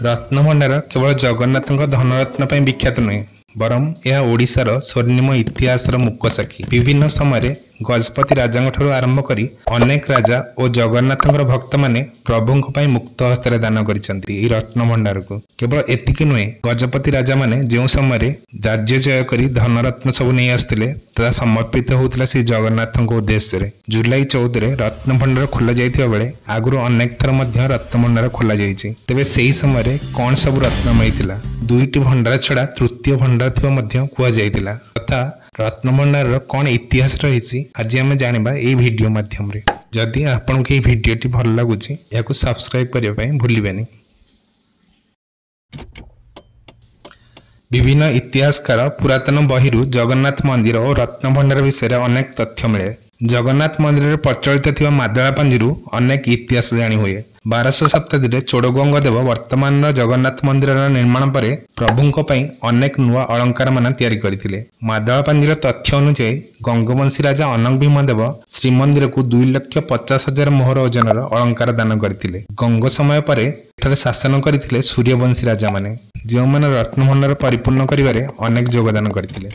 रत्नभंडार केवल जगन्नाथ धनरत्न पर विख्यात नुहे बरम यह ओडिशार स्वर्णिम इतिहासर मुक साक्षी। विभिन्न समय गजपति राजा आरंभ करी अनेक राजा और जगन्नाथ भक्त माने प्रभु मुक्त हस्तर दान करिसेंती रत्नभंडार को। केवल एतिकी नुहे गजपति राजा माने जो समय राज्य जय करी धनरत्न सब नहीं आसुले ता समर्पित होता श्री जगन्नाथ उद्देश्य रे। जुलाई 14 रत्नभंडार खोल जाइथिबा बेले आगुरु अनेक थर मध्य रत्नभंडार खोल जाइछि। तेबे सेही समय कौन सब रत्न मिलता दुईटी भंडार छड़ा तृतीय भंडार थिबा मध्य कुआ जाइतिला तथा रत्नभंडार कौन इतिहास रही आज आम जाना ये वीडियो माध्यम रे। जदि आपन के वीडियोटी भल लगुची याकु सब्सक्राइब करिया पई भूलिबेनी। विभिन्न इतिहासकार पुरातन बहिरु जगन्नाथ मंदिर और रत्नभंडार विषय अनेक तथ्य मिले। जगन्नाथ मंदिर प्रचलित थिबा मादळा पांजिरु अनेक इतिहास जानी हुए। 1200 शताब्दी चोड़गंग देव वर्तमान जगन्नाथ मंदिर निर्माण पर प्रभुंक पई अनेक नुआ अलंकार मान तैयारी करथिले। मादळा पांजिर तथ्य अनुसार गंगवंशी राजा अनंग भीमदेव श्रीमंदिर को 2,50,000 मोहर ओजनर अलंकार दान करथिले। गंग समय पर एठारे शासन करथिले सूर्यवंशी राजा माने जो माने रत्नभंडार परिपूर्ण करिवारे अनेक योगदान करथिले।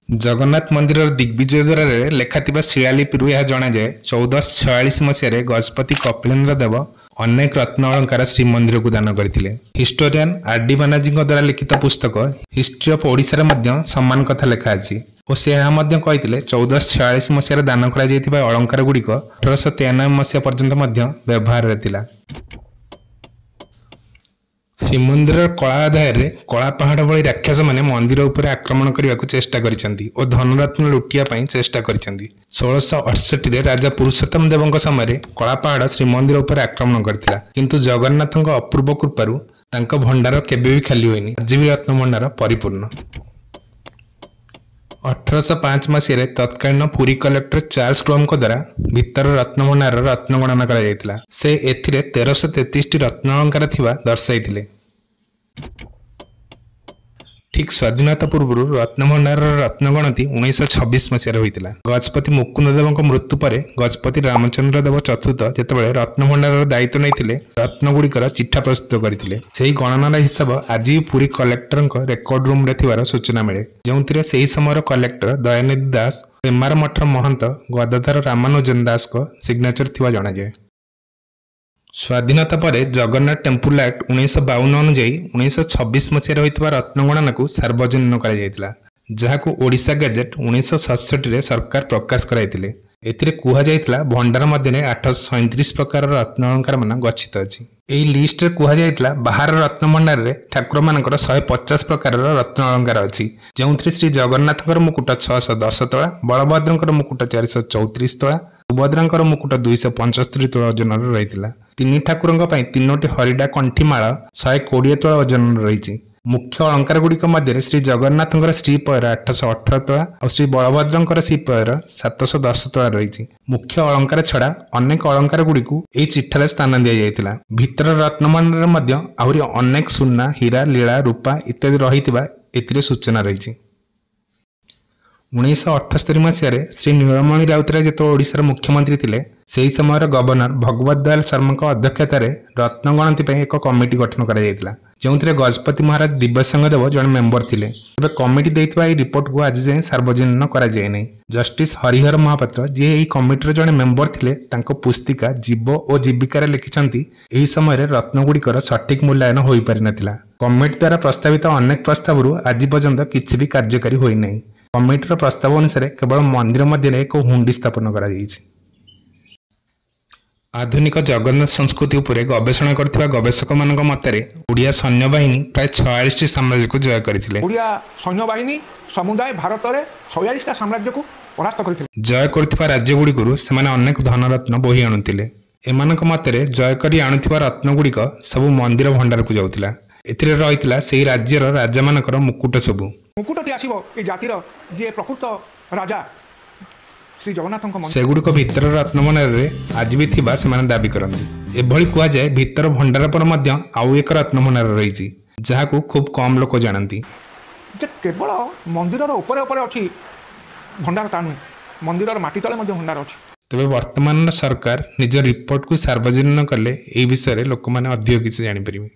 जगन्नाथ मंदिर दिग्विजय द्वारा लेखाथिबा शिलालिपिरु यह जणा जाए 1446 मसीह गजपति कपिलेन्द्र देव अनेक रत्न अलंकार श्रीमंदिर को दान करथिले। Historian RD. बानाजी द्वारा लिखित पुस्तक हिस्ट्री ऑफ ओडिशा रे सम्मान कथा लेखा अछि और से यह कही 1446 मसीह दान करा जायतिबा अलंकार गुड़िक 1893 मसीह पर्यंत व्यवहार रहतिला। श्रीमंदिर कला आधार कला पहाड़ भली राक्षस माने मंदिर उपर आक्रमण करने को चेष्टा करिसेंती और धनरत्न लुटिया पई चेष्टा करिसेंती। 1668 राजा पुरुषोत्तम देवଙ୍କ समय कला पहाड़ श्रीमंदिर उपर आक्रमण करथिला किंतु जगन्नाथଙ୍କ अपूर्व कृपारु तांको भंडार केबे भी खाली होइनी। आज भी रत्न भंडार परिपूर्ण। 1805 मसीह तत्कालीन पुरी कलेक्टर चार्ल्स क्रोम द्वारा भितर रत्नभंडार रत्न गणना करा जायतिला। से एथिरे 1333 रत्न अलंकार थिबा दर्शाइथिले। ठीक स्वाधीनता पूर्व रत्नभंडार रत्न गणति 1926 मसीह होइतिला। गजपति मुकुंद देवଙ୍କ मृत्यु पर गजपति रामचंद्र देव चतुर्थ जेतेबेले रत्नभंडार दायित्व नैथिले रत्न गुड़िकर चिठा प्रस्तुत करथिले। सेही गणनार हिसाब आज भी पुरी कलेक्टर रेकर्ड रूम रे थिबार सूचना मिले जोंथिरे सेही समय कलेक्टर दयानिधि दास एमआर मठर महंत गदाधर रामानुजन दास को सिग्नेचर थिबा जणा जाय। स्वाधीनता पर जगन्नाथ टेम्पल एक्ट 1952 अनुଯାୟୀ 1926 मसीह होइतबा रत्न गणना को सार्वजनिक करा जायतिला जहाको ओडिशा गजेट 1967 रे सरकार प्रकाश कराइतिले। एथिरे कुहा जायतिला भंडार मध्यने 837 प्रकार रत्न अलंकार मान गच्छित अछि। एही लिस्ट रे कुहा जायतिला बाहर रत्न भंडार रे ठाकुर मानकर 150 प्रकार रत्न अलंकार अछि जोंथि श्री जगन्नाथकर मुकुट 610 तोला, बलभद्रकर मुकुट 434 तोला, सुभद्रांकर मुकुट 275 तोला ओजन रहितिला। तीन ठाकुरଙ୍କ ପାଇଁ तीनोटी हरिडा कंठीमाला 120 तोला ओजन रही। मुख्य अलंकार गुड़िक मध्य श्री जगन्नाथंकर श्रीपयर 818 तोला और श्री बलभद्रंकर श्रीपयर 710 तोला रही। मुख्य अलंकार छड़ा अनेक अलंकार गुड़िक एही चिठारे स्थान दिया जायतिला। भितर रत्नभंडार मध्य आहुरी अनेक सुना हीरा लीला रूपा इत्यादि रहितिबा एथिरे सूचना रही। 1978 मसीह श्री नीलमणि राउतराय जेतो ओडिशार मुख्यमंत्री थिले सेही समय गवर्नर भगवत दयाल शर्मा अध्यक्षतार रत्न गणति पर एक कमिटी गठन करा जायतिला जोंथिरे गजपति महाराज दिव्यसिंह देव जन मेंबर थिले। तबे कमिटी देइतबा ए रिपोर्ट को आज जाय सार्वजनिक करा जाय नै। जस्टिस हरिहर महापात्र जे एही कमिटीर जने मेंबर थिले तांको पुस्तिका जीव और जीविकार लिखिसंती एही समय रत्न गुड़िकर सठिक मूल्यांकन होई पारि नथिला। कमिटी द्वारा प्रस्तावित अनेक प्रस्तावरु आज पर्यंत किछि भी कार्यकारी होई नै। कमिटीर प्रस्ताव अनुसार केवल मंदिर मध्य एक हुंडी स्थापन करा जायछि। आधुनिक जगन्नाथ संस्कृति उपरे गवेषणा करथिबा गवेषक मानक मतरे ओडिया सैन्य बाहिनी प्राय 46 साम्राज्य को जय करथिले। ओडिया सैन्य बाहिनी समुदाय भारत रे 46 टा साम्राज्य को परास्त करथिले। जय करथिबा राज्य गुडी गुरु सेमाने अनेक धनरत्न बोही आणुथिले। एमानक मतरे जय करी आणुथिबा रत्न गुडीक सब मंदिर भंडार को जाउथिला। एथिरे रहितला सेही राज्यर राजा मानकर मुकुट सबु। मुकुटटी आसीबो ए जातिर जे प्रकृत राजा श्री जगन्नाथଙ୍କ मंदिर सेगुडको भितर रत्नभंडार रे आज भी थिबा सेमाने दाबी करंती। एभली कुआ जाय भितर भंडार पर मध्य आउ एक रत्नभंडार रहिछि जहाको खूब कम लोक जानती। जे केवल मंदिरर ऊपर ऊपर अछि भंडार ता नुहे मंदिरर माटी तले मध्य भंडार अछि। ତେବେ ବର୍ତ୍ତମାନର ସରକାର ନିଜ ରିପୋର୍ଟକୁ ସାର୍ବଜନୀନ କଲେ ଏହି ବିଷୟରେ ଲୋକମାନେ ଅଧିକ କିଛି ଜାଣିପାରିବେ।